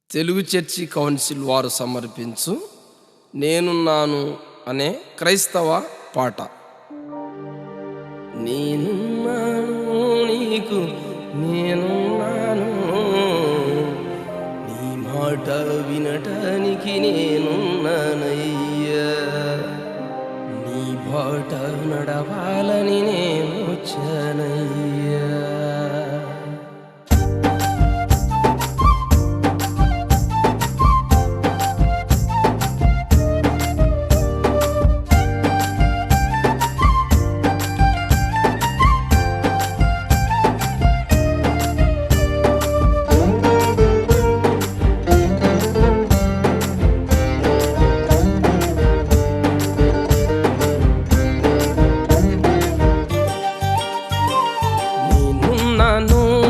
Telugu church council వారు సమర్పించు నేనున్నాను అనే క్రైస్తవ పాట. నేనున్నాను నీకు నేనున్నాను, నీ మాట వినటానికి నేనున్నానయ్యా, నీ బాట నడవాలని నేను వచ్చానయ్యా.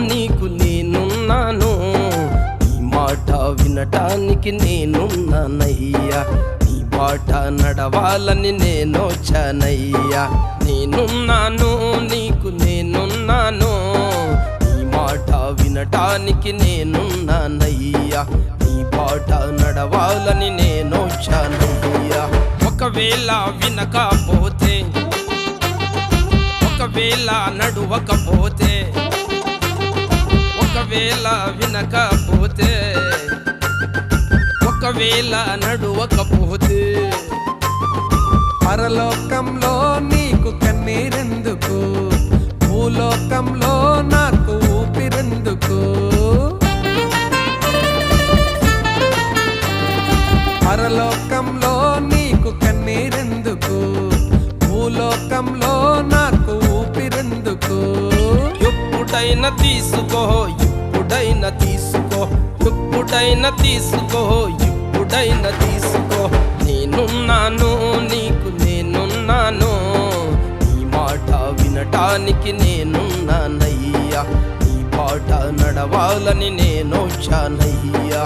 నీకు నేనున్నాను, నీ మాట వినటానికి నేనున్నానయ్యా, నీ బాట నడవాలని నేను వచ్చానయ్యా. నేనున్నాను నీకు నేనున్నాను, నీ మాట వినటానికి నేనున్నానయ్యా, నీ బాట నడవాలని నేను వచ్చానయ్యా. ఒకవేళ వినకపోతే, ఒకవేళ నడువకపోతే, ఒకవేళ వినకపోతే, ఒకవేళ నడువకపోతే, పరలోకంలో నీకు కన్నీరెందుకు, భూలోకంలో నాకు ఊపిరెందుకు. పరలోకంలో నీకు కన్నీరెందుకు, భూలోకంలో నాకు ఊపిరెందుకు. ఎప్పుడైనా తీసుకో, ఎప్పుడైనా తీసుకో, ఎప్పుడైనా తీసుకో, ఎప్పుడైనా తీసుకో. నేనున్నాను నీకు నేనున్నాను, నీ మాట వినటానికి నేనున్నానయ్యా, నీ బాట నడవాలని నేను వచ్చానయ్యా.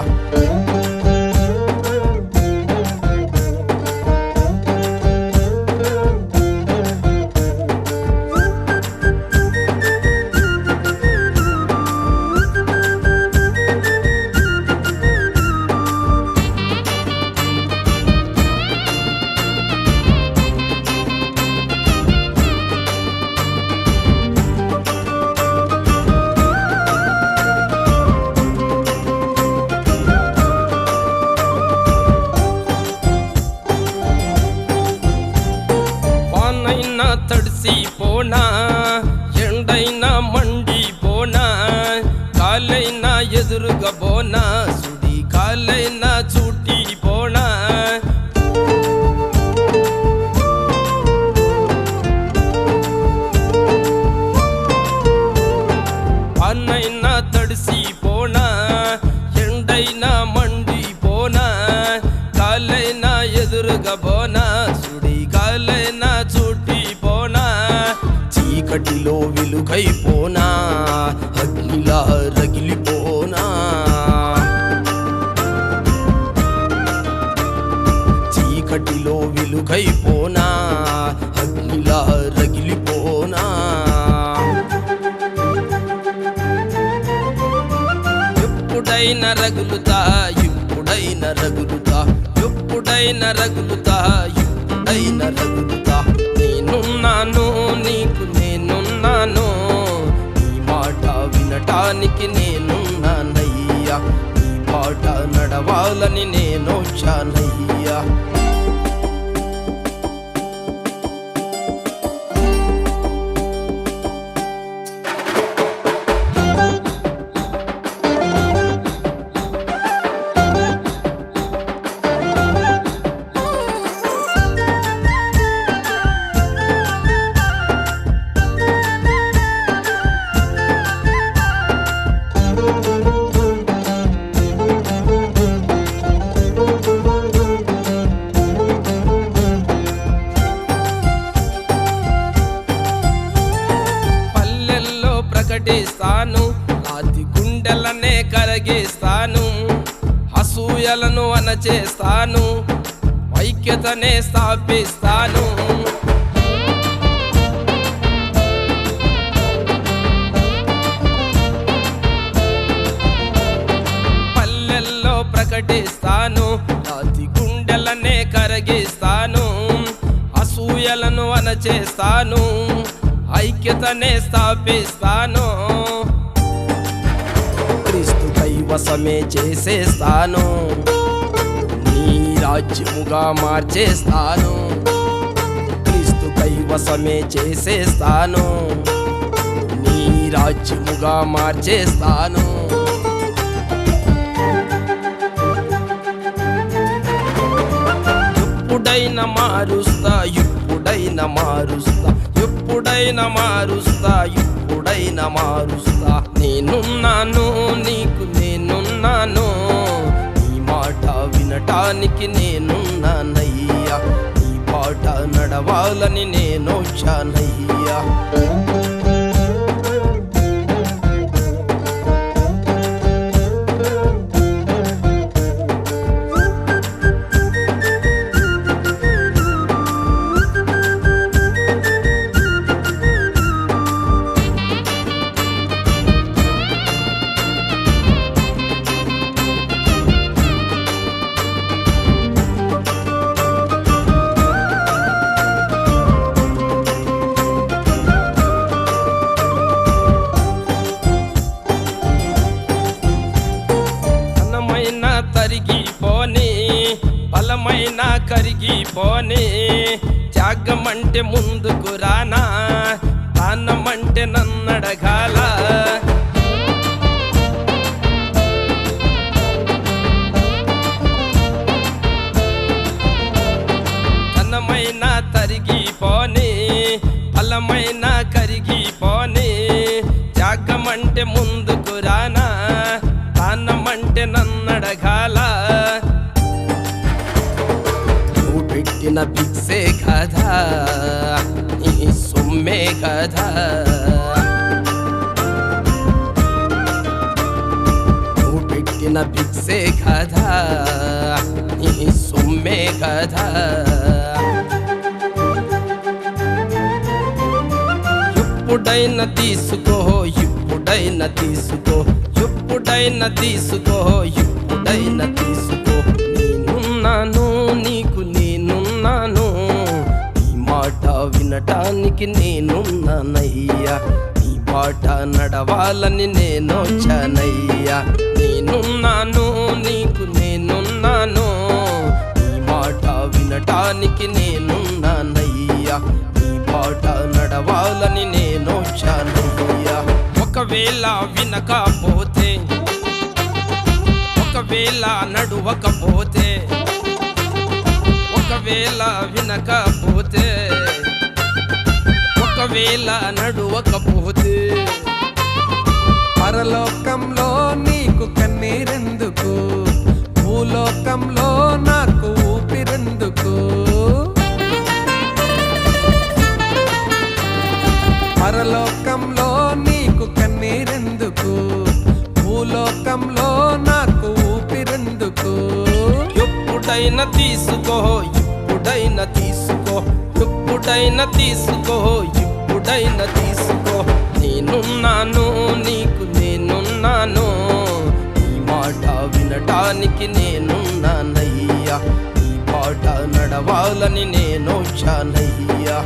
వానైనా తడిసిపోనా, ఎండైనా మండిపోనా, కాలైనా ఎదురుగా పోనా, సుడి కాలైనా చుట్టిపోనా, వానైనా తడిసిపోనా, ఎండైనా మండిపోనా, కాలైనా ఎదురుగా పోనా, సుడి కాలైనా చుట్టిపోనా, చీకటిలో వెలుగైపోనా, అగ్నిలా రగిలిపోనా, చీకటిలో వెలుగైపోనా, అగ్నిలా రగిలిపోనా. ఎప్పుడైనా రగులుతా, ఎప్పుడైనా రగులుతా, ఎప్పుడైనా రగులుతా, ఎప్పుడైనా రగులుతా. నేనున్నాను నీకు నేనున్నాను, నీ మాట వినటానికి నేనున్నానయ్యా, నీ బాట నడవాలని నేను వచ్చానయ్యా. పల్లెల్లో ప్రకటిస్తాను, రాతి గుండెలనే కరగిస్తాను, అసూయలను అణచేస్తాను, ఐక్యతనే స్థాపిస్తాను. ప్రకటిస్తాను, రాతి గుండెలనే కరగిస్తాను, అసూయలను అణచేస్తాను, ఐక్యతనే స్థాపిస్తాను, క్రీస్తు కైవసమే చేసేస్తాను, నీ రాజ్యముగా మార్చేస్తాను, క్రీస్తు కైవసమే చేసేస్తాను, నీ రాజ్యముగా మార్చేస్తాను. ఎప్పుడైనా మారుస్తా, ఎప్పుడైనా మారుస్తా, ఎప్పుడైనా మారుస్తా, ఎప్పుడైనా మారుస్తా. నేనున్నాను, నీకు నేనున్నాను, నీ మాట వినటానికి నేనున్నానయ్యా, నీ పాట నడవాలని నేనొచ్చానయ్యా. తరిగిపోని బలమైన కరిగిపోని, త్యాగమంటే ముందుకు రానా, దానమంటే నన్నడగాల, ధనమైన తరిగిపోని బలమైన కరిగిపోని, త్యాగమంటే ముందుకు రానా, దానమంటే నన్నడగాల. నువ్వు పెట్టిన భిక్షే కదా, నీ సొమ్మే కదా, నువ్వు పెట్టిన భిక్షే కదా, నీ సొమ్మే కదా. ఎప్పుడైనా తీసుకో, ఎప్పుడైనా తీసుకో, ఎప్పుడైనా తీసుకో, ఎప్పుడైనా తీసుకో. నేనున్నాను, నీకు నేనున్నాను, నీ మాట వినటానికి నేనున్నానయ్యా, నీ పాట నడవాలని నేనొచ్చానయ్యా. నేనున్నాను, నీకు నేనున్నాను, నీ మాట వినటానికి నేనున్నానయ్యా, నీ పాట నడవాలని నేనొచ్చానయ్యా. ఒకవేళ వినకపోతే, ఒకవేళ నడువకపోతే, ఒకవేళ వినకపోతే, ఒకవేళ నడువకపోతే, పరలోకంలో నీకు కన్నీరెందుకు, భూలోకంలో నాకు ఊపిరెందుకు. పరలోకంలో నీకు కన్నీరెందుకు, భూలోకంలో నాకు ఊపిరెందుకు. ఎప్పుడైనా తీసుకో, ఎప్పుడైనా తీసుకో, ఎప్పుడైనా తీసుకో, ఎప్పుడైనా తీసుకో. నేనున్నాను, నీకు నేనున్నాను, నీ మాట వినటానికి నేనున్నానయ్యా, నీ పాట నడవాలని నేనొచ్చానయ్యా.